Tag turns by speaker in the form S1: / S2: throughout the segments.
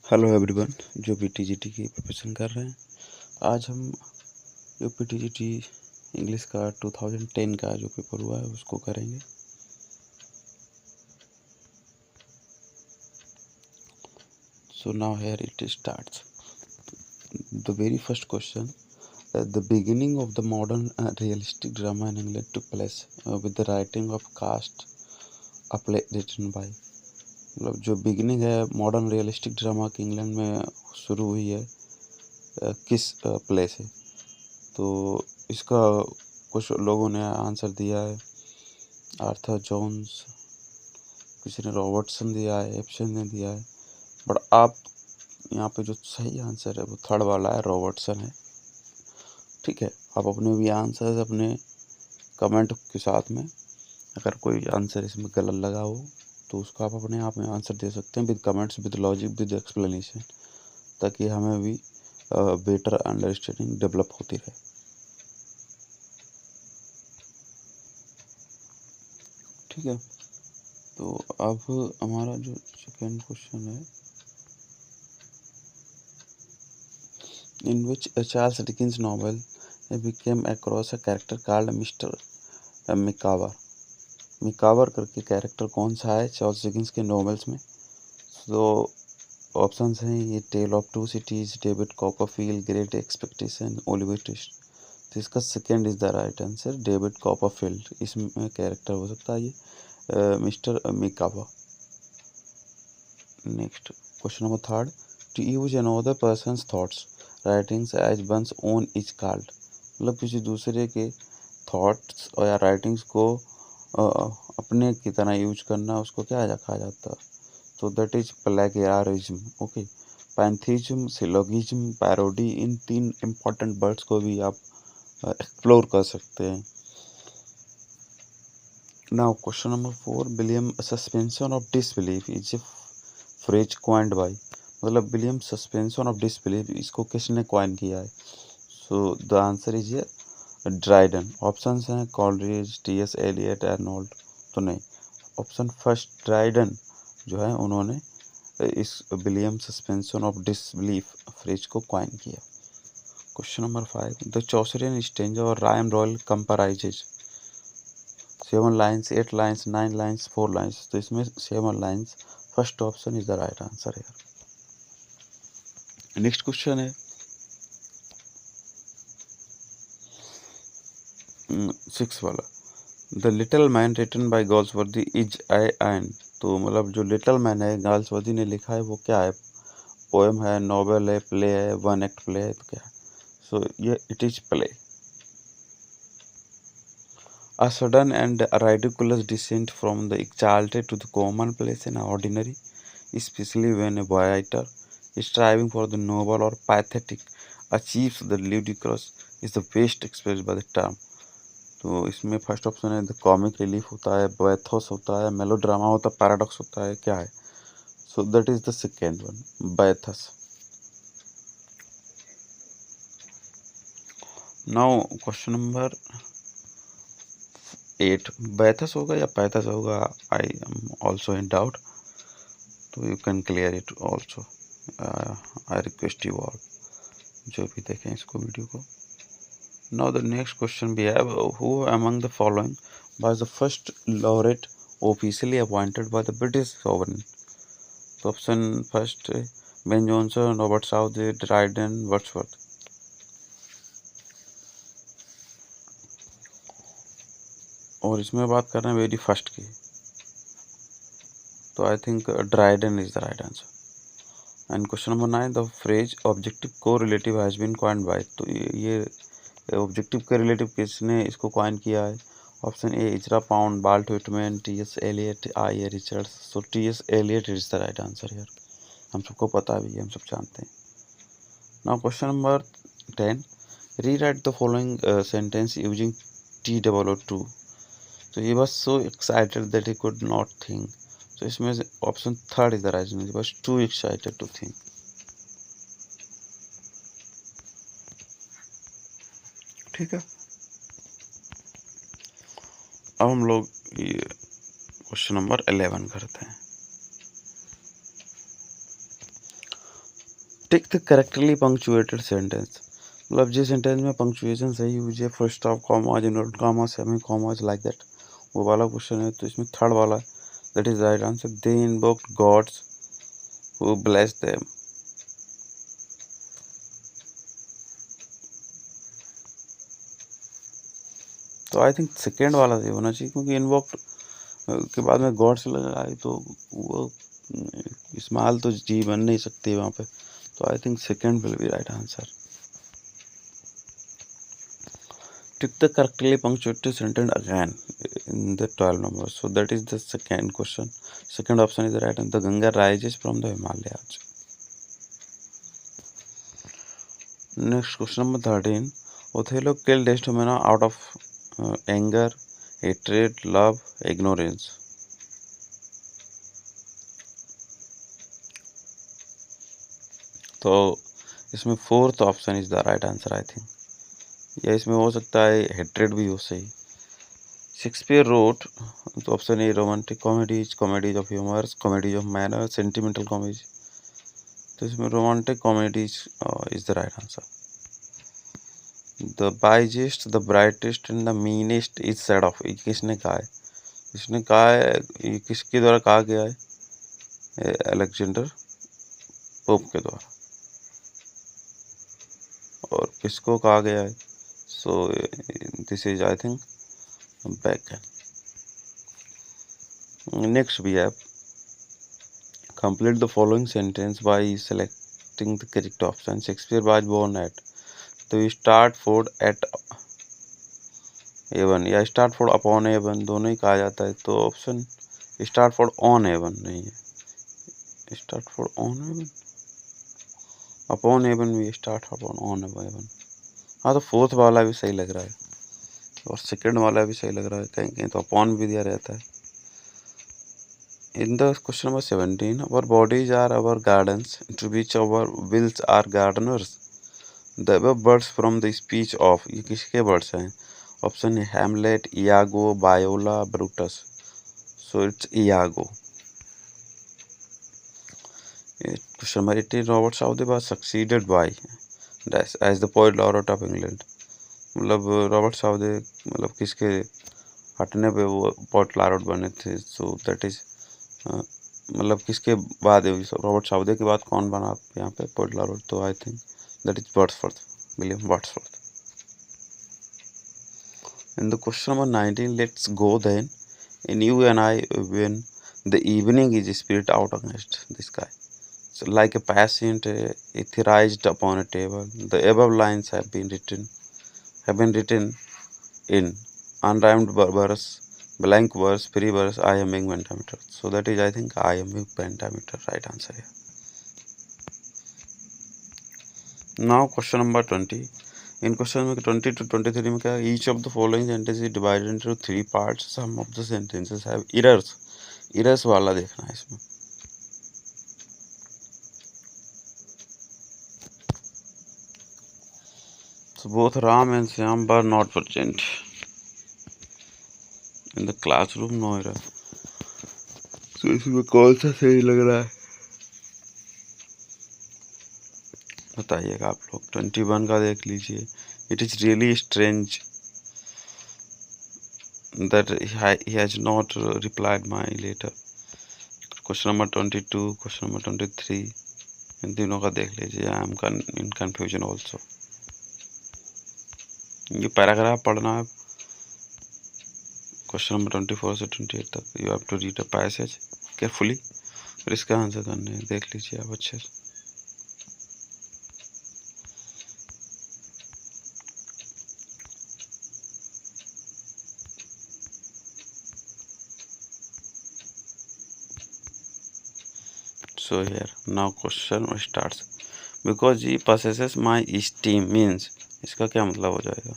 S1: Hello everyone, जो पीटीजीटी की preparation कर रहे हैं, आज हम जो पीटीजीटी इंग्लिश का 2010 का जो पेपर हुआ है उसको करेंगे। So now here it starts. The very first question, the beginning of the modern realistic drama in England took place with the writing of Caste a play written by. मतलब जो beginning है modern realistic drama की England में शुरू हुई है किस play से। तो इसका कुछ लोगों ने आंसर दिया है आर्थर जोन्स, किसी ने रॉबर्टसन दिया है, एप्सन ने दिया है, बट आप यहाँ पे जो सही आंसर है वो थर्ड वाला है, रॉबर्टसन है। ठीक है, आप अपने भी आंसर अपने कमेंट के साथ में, अगर कोई आंसर इसमें गलत लगा हो तो उसका आप अपने आप में आंसर दे सकते हैं with comments, with logic, with explanation, ताकि हमें भी बेटर अंडरस्टैंडिंग डेवलप होती रहे। ठीक है, तो अब हमारा जो सेकेंड क्वेश्चन है, in which Charles Dickens novel became across a character called mister Micawber. Micawber करके कैरेक्टर कौन सा है चार्ल्स डिकिंस के नॉवेल्स में? तो ऑप्शंस हैं ये, tale of two cities, David Copperfield, great expectation, Oliver Twist. तो इसका second is the right answer, David Copperfield इसमें कैरेक्टर हो सकता है ये mister Micawber. Next question number third, to use another person's thoughts writings as one's own is called. मतलब किसी दूसरे के थॉट्स और या राइटिंग्स को अपने की तरह यूज करना, उसको क्या कहा जाता है? तो that is plagiarism. Okay, pantheism, syllogism, parody, इन तीन इम्पॉर्टेंट वर्ड्स को भी आप एक्सप्लोर कर सकते हैं। Now question number four, willing suspension of disbelief is a phrase coined by. मतलब विलियम सस्पेंशन ऑफ डिसबिलीफ, इसको किसने क्वाइन किया है? सो द आंसर इज ये ड्राइडन। ऑप्शंस हैं कॉलरिज, टी.एस. Eliot, Arnold. तो नहीं, ऑप्शन फर्स्ट ड्राइडन जो है उन्होंने इस willing suspension of disbelief phrase को क्वाइन किया। Question number five, the Chaucerian stanza और rhyme royal comprises 7 lines, 8 lines, 9 lines, 4 lines. तो इसमें 7 lines, first option is the right answer है। नेक्स्ट क्वेश्चन है 6 वाला, the little man written by Galsworthy is I and. तो मतलब जो little man है गॉल्सवर्दी ने लिखा है वो क्या है? पोएम है, नॉवेल है, प्ले है, वन एक्ट प्ले है, तो क्या है? सो ये it is play. A sudden and ridiculous descent from the exalted to the commonplace and ordinary, especially when a writer striving for the noble or pathetic achieves the ludicrous, is the best expressed by the term। तो इसमें first option है the comic relief होता है, बैथोस होता है, melodrama होता है, paradox होता है, क्या है? So that is the second one, bathos. Now question number 8, bathos होगा या पैथस होगा, I am also in doubt, तो you can clear it also. I request you all, जो भी देखें इसको वीडियो को। नाउ द नेक्स्ट क्वेश्चन भी है, who among the following was the first laureate officially appointed by the British sovereign? तो option first, Ben Jonson, Robert Southey, Dryden, Wordsworth. और इसमें बात कर रहे हैं वेरी फर्स्ट की, तो I think Dryden is the right answer. And question number 9, the phrase objective correlative has been coined by. तो ये ऑब्जेक्टिव के रिलेटिव किसने इसको क्वाइन किया है? Option A Ezra Pound, Walt Whitman, T S. Eliot, I A. Richards. So T S. Eliot is the right answer यार, हम सबको पता भी है, हम सब जानते हैं। Now question number 10, rewrite the following sentence using T-O-O-2। तो ये बस so excited that he could not think. तो इसमें से option third is the right answer, बस टू एक्साइटेड टू थिंक। ठीक है, अब हम लोग ये क्वेश्चन नंबर 11 करते हैं। Tick the correctly punctuated sentence, मतलब जिस सेंटेंस में पंक्चुएशन सही यूज है, full stop, comma, inverted comma, semi commas, like that, वो वाला क्वेश्चन है। तो इसमें थर्ड वाला, that is right answer. They invoked gods who blessed them. तो आई थिंक सेकेंड वाला सही होना चाहिए, क्योंकि इन्वोक्ड के बाद में गॉड से लगा है, तो वो इस्तेमाल तो जी बन नहीं सकती वहाँ पे। तो I think second will be right answer. Tick the correctly punctuated sentence again in the 12 numbers. So that is the second question. Second option is the right, and the Ganga rises from the Himalayas. Next question number 13. Othello killed Desdemona out of anger, hatred, love, ignorance. तो इसमें fourth option is the right answer I think, या इसमें हो सकता है hatred भी हो सही। शेक्सपियर रोट, तो option A romantic comedies, comedies of humours, comedies of manner, sentimental comedies. तो इसमें romantic comedies is the right answer. The wisest, the brightest and the meanest is said of, ये किसने कहा है? इसने कहा है, ये किसके द्वारा कहा गया है? अलेक्जेंडर पोप के द्वारा। और किसको कहा गया है? So this is I think back. Next we have complete the following sentence by selecting the correct option. Shakespeare was born at, तो स्टार्टफोर्ड एट एवन या स्टार्टफोर्ड अपॉन एवन दोनों ही कहा जाता है। तो ऑप्शन स्टार्टफोर्ड ऑन एवन नहीं है, स्टार्टफोर्ड ऑन एवन, अपॉन एवन भी स्टार्टफोर्ड ऑन एवन। हाँ, तो फोर्थ वाला भी सही लग रहा है और सेकंड वाला भी सही लग रहा है, कहीं कहीं तो अपॉन भी दिया रहता है। In the question number 17, our bodies are our gardens, to which our wills are gardeners. The above words from the speech of, ये किसके वर्ड्स हैं? ऑप्शन है Hamlet, Iago, Viola, Brutus. So it's Iago. Question number 18, Robert Southey was succeeded by as the poet laureate of England, मतलब Robert Southey मतलब किसके हटने पे वो पोएट लॉरेट बने थे? सो दैट इज मतलब किसके बाद है? रॉबर्ट साउदी के बाद कौन बना यहाँ पे पोएट लॉरेट? तो I think that is Wordsworth, William Wordsworth. In the question number 19, let's go then. In you and I, when the evening is spirit out against the sky. So like a patient etherized upon a table, the above lines have been written in unrhymed verse, blank verse, free verse, iambic pentameter. So that is, I think, iambic pentameter, right answer here. Now question number 20. In question number 20 to 23 में क्या, each of the following sentences is divided into three parts. Some of the sentences have errors. errors वाला देखना है इसमें। So both Ram and Shyam were not present in the classroom, no error. So इसमें कौन सा सही लग रहा है बताइएगा आप लोग। 21 का देख लीजिए। It is really strange that he has not replied my letter. Question number 22, question number 23, इन तीनों का देख लीजिए। I am in confusion also. ये पैराग्राफ पढ़ना है क्वेश्चन नंबर 24 से 28 तक। You have to read a passage carefully, फिर इसका आंसर करने हैं। देख लीजिए आप अच्छे से। So here now question starts. Because he possesses my esteem means, इसका क्या मतलब हो जाएगा?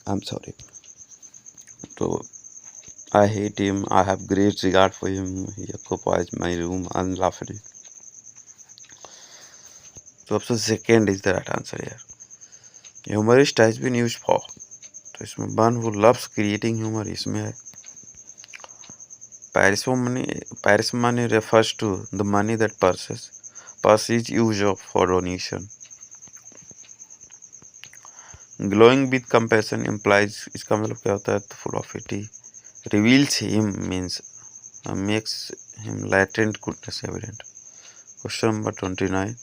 S1: I'm sorry. So I hate him. I have great regard for him. He occupies my room unlawfully. So option second is the right answer here. Humorist has been used for, तो इसमें one who loves creating humour इसमें है। Parsimony refers to the money that perceived use of for donation. Glowing with compassion implies, इसका मतलब क्या होता है? Full of pity. Reveals him means makes him latent goodness evident. Question number 29.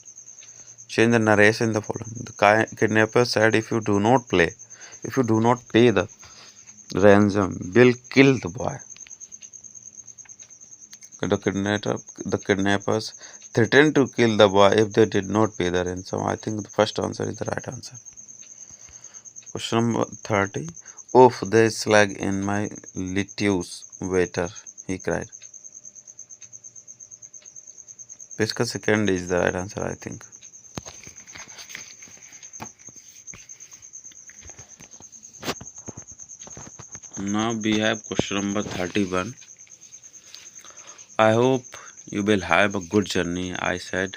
S1: Change the narration in the following. The kidnapper said, if you do not pay the ransom, we'll kill the boy. The kidnappers threatened to kill the boy if they did not pay the ransom. I think the first answer is the right answer. Question number 30. Oof, there is slag in my lettuce, waiter, he cried. इसका second is the right answer, I think. Now we have question number 31. I hope you will have a good journey, I said.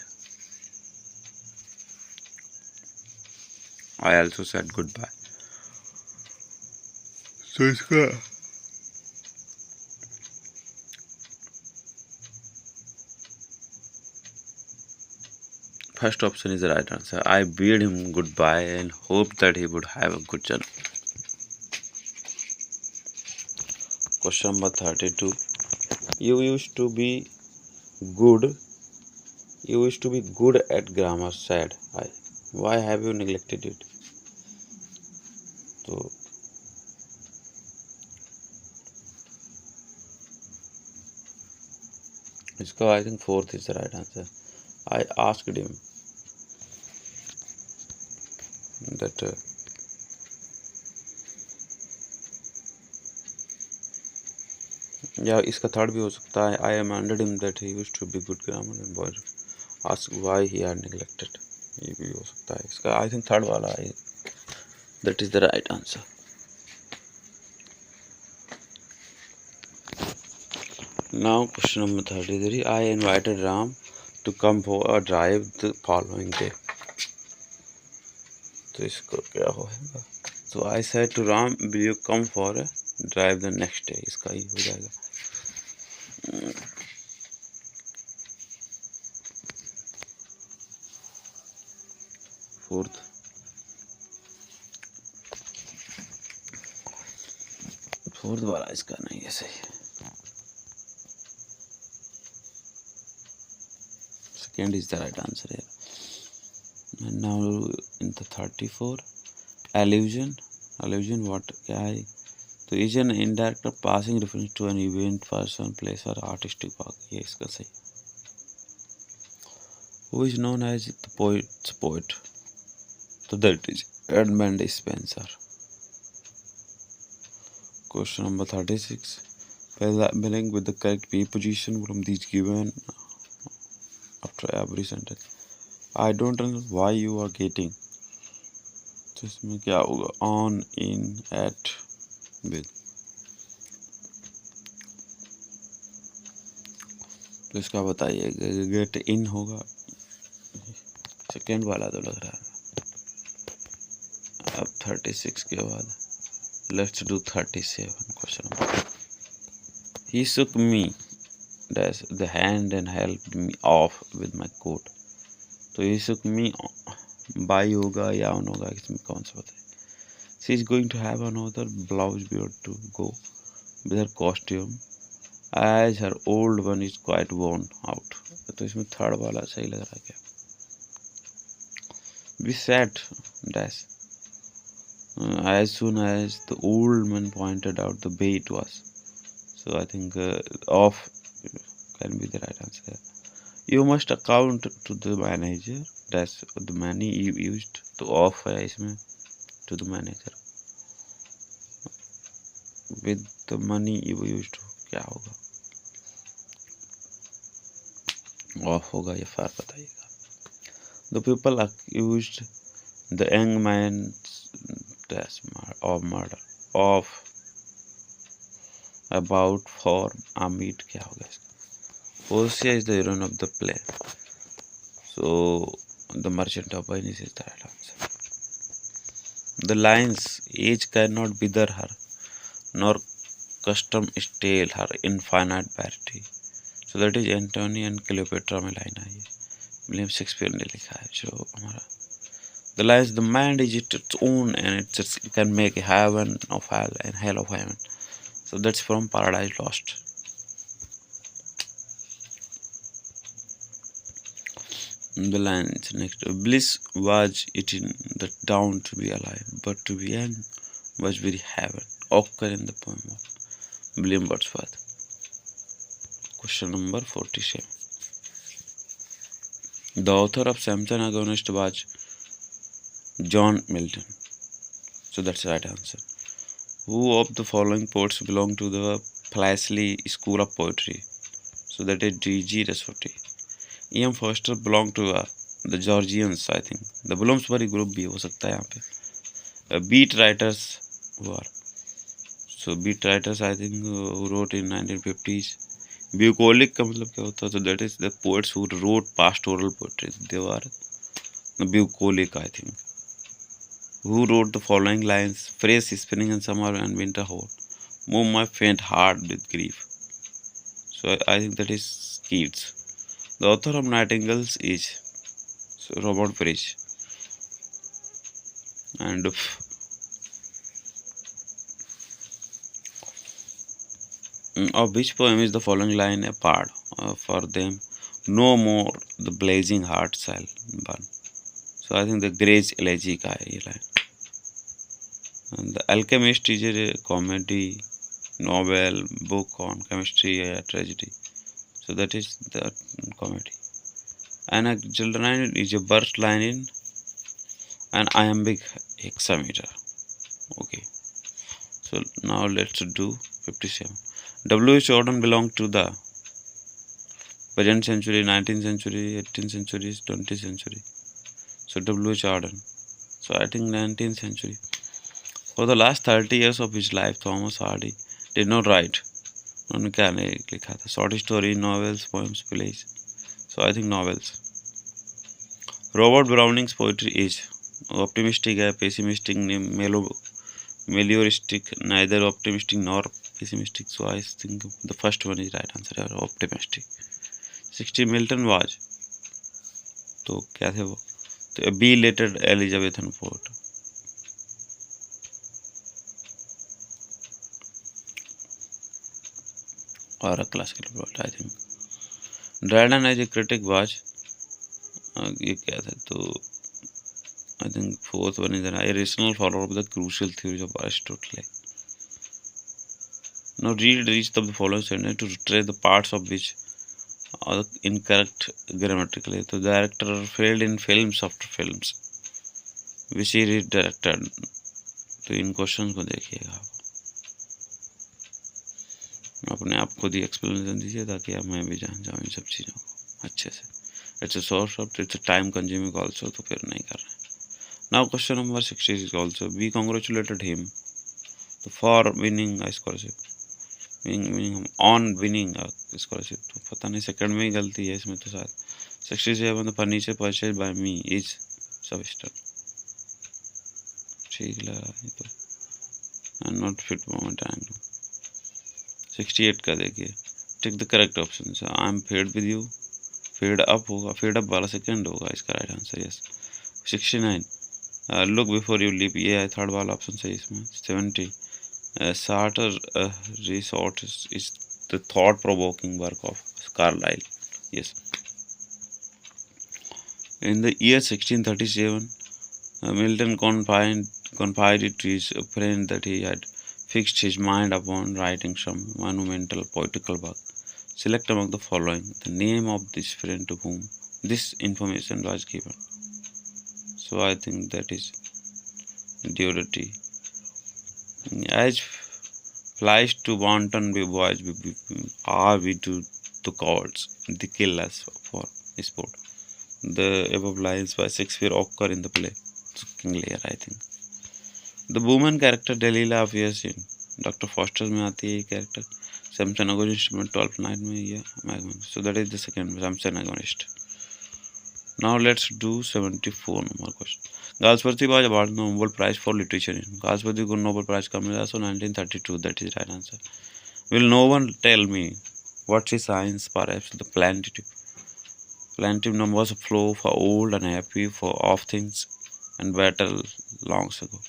S1: I also said goodbye. So इसका first option is the right answer. I bid him goodbye and hoped that he would have a good journey. Question number 32. You used to be good at grammar, said I. Why have you neglected it? So इसका I think fourth is the right answer. I asked him that या इसका third भी हो सकता है. I reminded him that he used to be good grammar and boy asked why he had neglected. ये भी हो सकता है. इसका I think थर्ड वाला है. That is the right answer. Now question number 33. I invited Ram to come for a drive the following day. तो इसको क्या होगा? So I said to Ram, will you come for a drive the next day? इसका ही हो जाएगा. Fourth वाला इसका नहीं है सही. Second is the right answer here. And now in the 34. Allusion what क्या है? तो is an indirect or passing reference to an event, person, place or artistic work. ये इसका सही. Who is known as the poet's poet? So that is Edmund Spenser. Question number 36. Filling with the correct preposition from these given after every sentence. I don't know why you are getting. तो इसमें क्या होगा? On, in, at, with. तो इसका बताइए. Get in होगा. Second वाला तो लग रहा है. अब 36 के बाद let's do 37 question. He shook me the hand and helped me off with my coat. तो he shook me by होगा या on होगा, इसमें कौन सा बताइए. She is going to have another blouse beard to go with her costume as her old one is quite worn out. तो इसमें थर्ड वाला सही लग रहा है क्या? We sat dash as soon as the old man pointed out the way to us. So I think off can be the right answer. You must account to the manager. That's the money you used to off है इसमें to the manager. With the money you used to क्या होगा? Off होगा या फार बताइएगा. The people accused the young man of murder of about for Amit क्या होगा इसका? Portia is the heroine of the play. So the Merchant of Venice is the right answer. The lion's age cannot wither her, nor custom stale her infinite beauty. So that is Antony and Cleopatra में line आई है, William Shakespeare ने लिखा है जो हमारा the lies the mind is its own and it can make a heaven of hell and hell of heaven. So that's from Paradise Lost. The lines next. Bliss was eaten that down to be alive, but to be young was very heaven. Occur in the poem of William Wordsworth. Question number 47. The author of Samson Agonist was John Milton. So that's the right answer. Who of the following poets belong to the Flasley School of Poetry? So that is D.G. Rasputin. E.M. Forster belonged to the Georgians, I think. The Bloomsbury group भी हो सकता है यहाँ पे. Beat writers who are. So beat writers I think who wrote in 1950s. Bucolic का मतलब क्या होता है? So that is the poets who wrote pastoral poetry. They were the bucolic I think. Who wrote the following lines? Phrase spring and summer and winter whole. Move my faint heart with grief. So I think that is Keats. The author of Nightingales is Robert Bridge. And of which poem is the following line a part for them? No more the blazing heart shall burn. So I think the Gray's Elegy का है ये line. And the Alchemist is a comedy, novel, book on chemistry, a tragedy. So that is the comedy. Anaxagoras is a burst line in an iambic hexameter. Okay. So now let's do 57. W.H. Auden belonged to the present century, 19th century, 18th century, 20th century. So W.H. Auden. So I think 19th century. For the last 30 years of his life, Thomas Hardy did not write. उन्होंने क्या नहीं लिखा था? Short story, novels, poems, plays. So I think novels. Robert Browning's poetry is optimistic, pessimistic, melioristic, neither optimistic nor pessimistic. So I think the first one is right answer. Optimistic. 60 Milton was. तो क्या थे वो? तो a belated Elizabethan poet. Or a classical poet, I think. Dryden as a critic was. ये क्या था? तो I think fourth one is an irrational follower of the crucial theories of Aristotle. Now read each of the following sentence to trace the parts of which are incorrect grammatically. So the director failed in films after films, which he redirected. तो इन question को देखिएगा आप अपने आप खुद ही explanation दीजिए ताकि अब मैं भी जान जाऊँ इन सब चीज़ों को अच्छे से. It's a source of it's a time consuming also, तो फिर नहीं कर रहे. Now question number 66 also we congratulated him for winning scholarship, on winning scholarship. तो पता नहीं सेकंड में ही गलती है इसमें तो शायद. 67 furniture purchase by me is substandard. ठीक लगा ये तो. And not fit moment time. 68 का देखिए tick the correct option. I am fed with you. Fed up होगा, फेड अप वाला सेकंड होगा इसका right answer. Yes. 69 look before you leap, ये थर्ड वाला ऑप्शन सही इसमें. 70 Sartre Resort is the thought-provoking work of Carlyle. Yes. In the year 1637, Milton confided to his friend that he had fixed his mind upon writing some monumental poetical work. Select among the following the name of this friend to whom this information was given. So I think that is Diodati. As flies to wanton boys are we to the gods, they kill us for sport. The above lines by Shakespeare occur in the play King Lear, I think. The woman character Delilah appears in Dr. Foster में आती है ये character. Samson Agonist में 12th night में ये. So that is the second Samson Agonist. Now let's do 74 number question. Galsworthy was awarded the Nobel Prize for Literature. Galsworthy को Nobel Prize कब मिला? So 1932. That is right answer. Will no one tell me what is science? Perhaps the plenitude. Plenitude numbers flow for old and happy for of things and better long ago.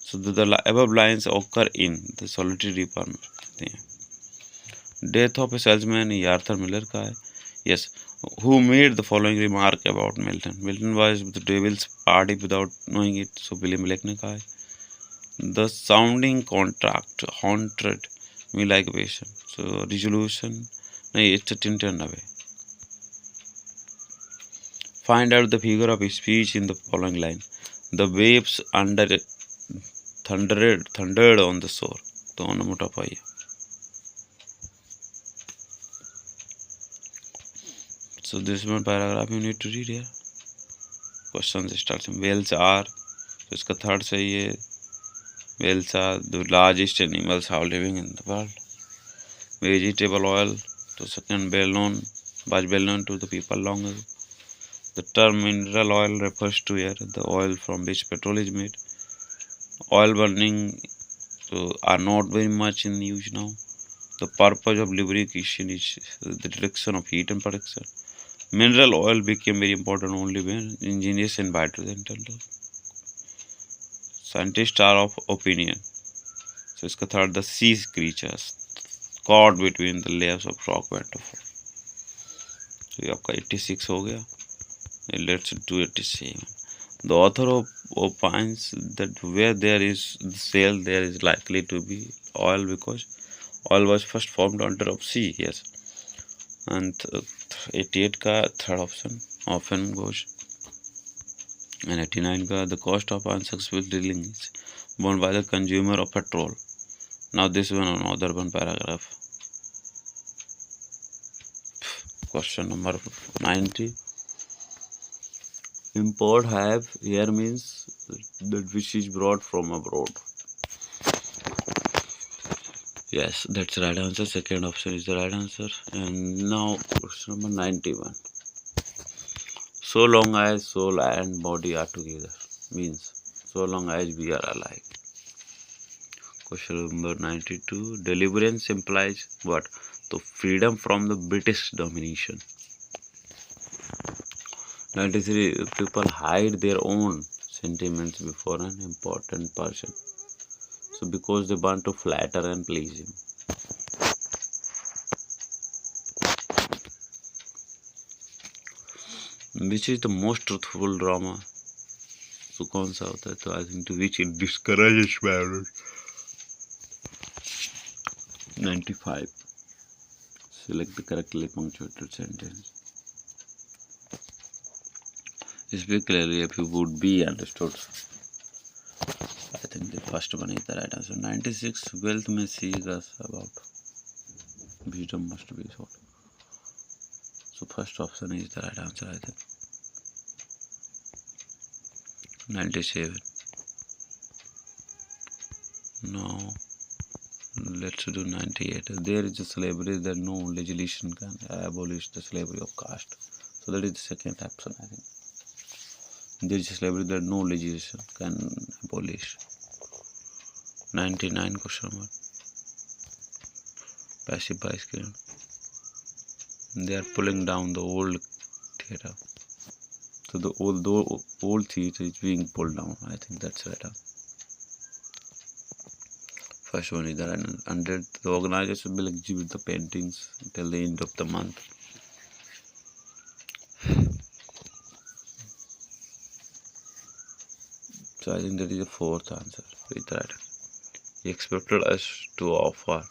S1: So the above lines occur in the solitary reaper. Death of a salesman ये Arthur Miller का है. Yes. Who made the following remark about Milton? Milton was the devil's party without knowing it. So William Blake ने कहा है. The sounding contract haunted me like a patient. So resolution नहीं, it's a tinted away. Find out the figure of speech in the following line. The waves under thundered on the shore. दोनों मोटा पाइए. So this one paragraph you need to read here. Questions starts with whales are. So इसका third सही है. Whales are the largest animals how living in the world. Vegetable oil. So second was well known to the people long ago. The term mineral oil refers to here the oil from which petrol is made. Oil burning are not very much in use now. The purpose of lubrication is the reduction of heat and production. Mineral oil became very important only when engineers invited them. Scientists are of opinion. So इसका third the sea creatures caught between the layers of rock waterfall. So ये आपका 86 हो गया. Let's do 87. The author opines that where there is the shale, there is likely to be oil because oil was first formed under of sea. Yes. And 88 का third option often goes. And 89 का the cost of unsuccessful drilling is borne by the consumer of petrol. Now this one another one paragraph. Question number 90. Import have here means that which is brought from abroad. Yes, that's the right answer. Second option is the right answer. And now question number 91. So long as soul and body are together means so long as we are alive. Question number 92. Deliverance implies what? The freedom from the British domination. 93. People hide their own sentiments before an important person. So because they want to flatter and please him. Which is the most truthful drama? So कौन सा होता है? तो I think to which it discourages marriage. 95. Select the correctly punctuated sentence. Speak clearly if you would be understood. I think the first one is the right answer. 96. Wealth may seek us about. Wisdom must be sought. So first option is the right answer, I think. 97. Now let's do 98. There is a slavery that no legislation can abolish the slavery of caste. So that is the second option, I think. There is a slavery that no legislation can abolish. 99 question mark. Passive by screen. They are pulling down the old theatre. So the old theatre is being pulled down. I think that's right. First one is that under the organization will exhibit the paintings till the end of the month. So I think that is the fourth answer. With that, he expected us to offer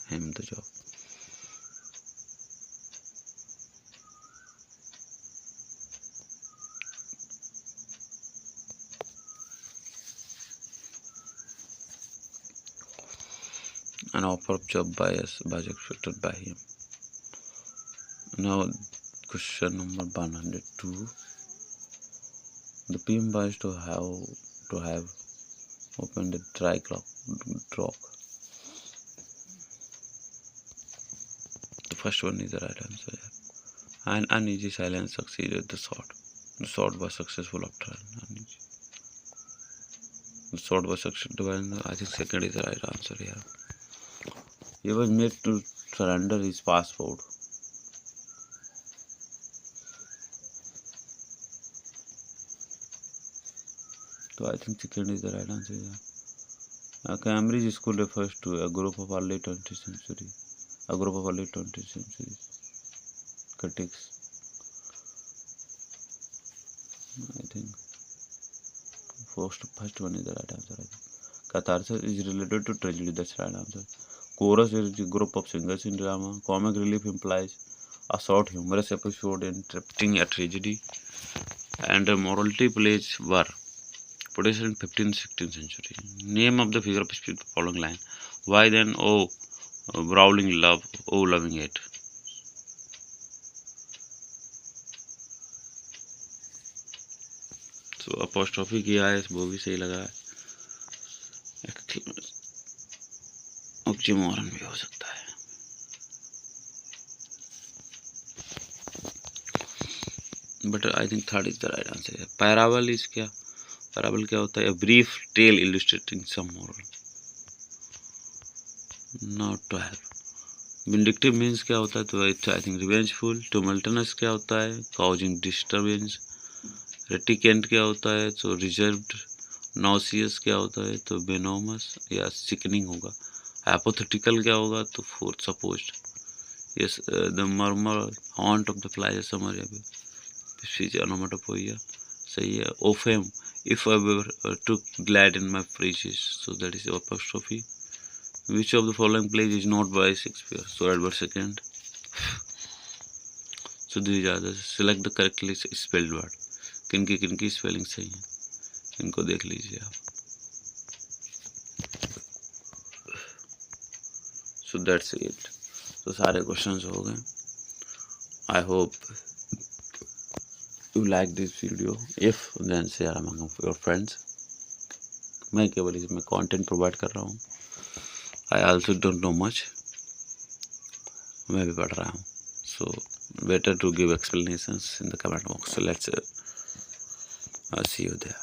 S1: him the job. An offer of job by us was accepted by him. Now question number 102. The PM was to have opened the dry dock. The first one is the right answer. An uneasy silence succeeded the sword. The sword was successful after an uneasy. short was successful divine. I think second is the right answer here. He was made to surrender his passport. So I think second is the right answer here. A Cambridge school refers to a group of early 20th century. A group of early 20th century critics. I think first one is the right answer. I think catharsis is related to tragedy. That's the right answer. Chorus is the group of singers in drama. Comic relief implies a short humorous episode interrupting a tragedy. And morality plays were produced in 15th, 16th century. Name of the figure of speech following line. Why then, oh, brawling love, oh, loving it. तो apostrophe किया है, वो भी सही लगा है. Oxymoron भी हो सकता है. But I think third is the right answer. Parable is क्या? पैराबल क्या होता है? Brief tale illustrating some moral. Not to help. Vindictive means क्या होता है? तो आई थिंक रिवेंजफुल. टुमल्टनस क्या होता है? Causing disturbance. रेटिकेंट क्या होता है? तो रिजर्व्ड. नॉसियस क्या होता है? तो बेनोमस या सिकनिंग होगा. हाइपोथेटिकल क्या होगा? तो fourth supposed. Yes the murmur haunt of the fly summer या ऑनोमेटोपोइया सही है. ओफेम if I ever took glad in my praises, so that is apostrophe. Which of the following plays is not by Shakespeare? So Edward II. So these are the select the correctly spelled word. किनकी spelling सही है इनको देख लीजिए आप. So that's it. तो सारे questions हो गए. I hope you like this video. If then share among your friends. मैं केवल इसमें कंटेंट प्रोवाइड कर रहा हूँ. I also don't know much. मैं भी पढ़ रहा हूँ. So better to give explanations in the comment box. So let's see you there.